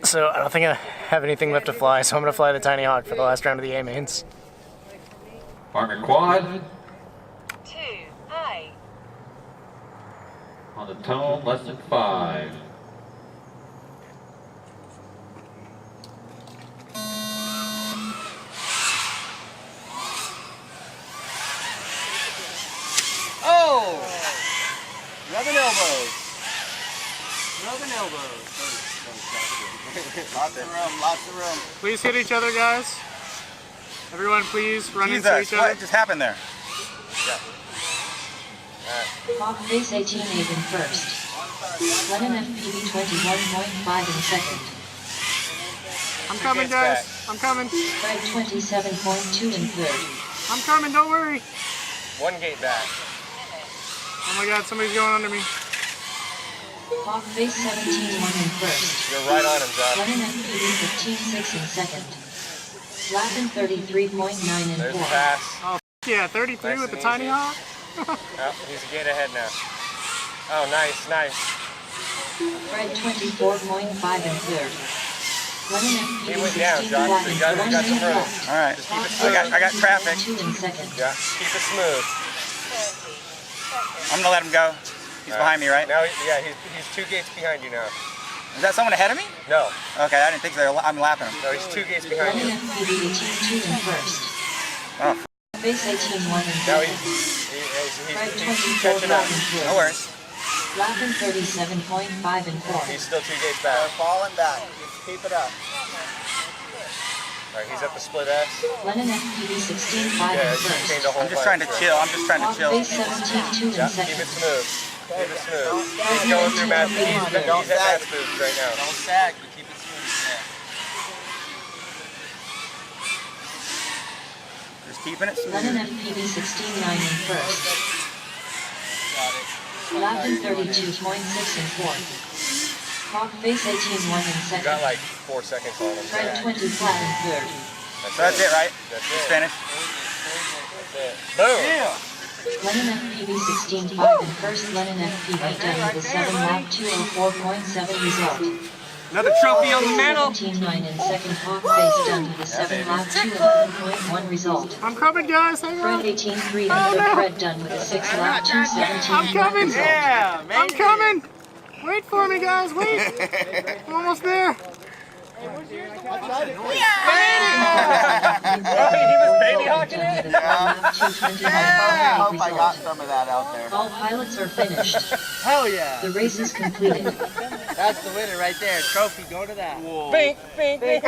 So I don't think I have anything left to fly, so I'm going to fly the Tinyhawk for the last round of the A-Mains. Partner quad. 2 high. On the tone, less than 5. Oh! Rubbing elbows. Rubbing elbows. Lots of room, lots of room. Please hit each other, guys. Everyone, please run into each other. What just happened there? Hawk Base 18 Aiden first. Lennon FPV 21.5 in second. I'm coming, guys. I'm coming. Fred 27.2 in third. I'm coming, don't worry. 1 gate back. Oh my god, somebody's going under me. Hawk Base 17 1 in first. You're right on him, Josh. Lennon FPV 15.6 in second. Lappin 33.9 in There's the fourth. pass. Oh, yeah, 33 Nice with the and easy. Tinyhawk. Oh, he's a gate ahead now. Oh, nice, nice. Fred 24.5 in third. Lennon He FPV went down, 16 Josh. flat So in you got front some and room. left. All right, just keep it smooth. I got traffic. 2 in second. Yeah, keep it smooth. 30 I'm gonna let him go. He's behind me, right? Now, yeah, he's 2 gates behind you now. Is that someone ahead of me? No, Okay, I didn't think so. I'm lapping him. no, he's 2 gates behind Lennon you. FPV 18 2 in first. Oh, Base 18 1 in Now second. Fred he's 24 catching flat up. in third. no worries. Lappin 37.5 in fourth. He's still 2 gates back. Falling back. Keep it up. All right, he's at the split S. Lennon FPV 16 5 Yeah, in he's first. changed the whole I'm just trying to chill. I'm just trying to Hawk chill. Base 17 2 in Yeah, keep second. it smooth. Keep it smooth. He's going through Matt's he's at Matt's boobs right now. Don't sag, but keep it smooth. Just keeping it Lennon smooth. FPV 16 9 in first. Lappin 32.6 in fourth. Hawk Base 18 1 in You got second. like 4 seconds on him. Fred 20 flat in third. So that's it, right? That's It's it. finished. That's it. Boom! Lennon FPV 16 5 in first. Lennon FPV done with a 7 lap 204.7 result. Another trophy on the mantle. 17 9 in second. Hawk Base done with a 7 lap 211.1 result. I'm coming, guys. Hang on. Fred 18 3 in third. Fred done with a 6 lap 217.1 I'm coming. result. Yeah, man. I'm coming. Wait for me, guys. Wait. I'm almost there. He was baby hawking it? I hope I got some of that out there. All pilots are finished. Hell yeah. The race is completed. That's the winner right there. Trophy, go to that. Bink, bink, bink.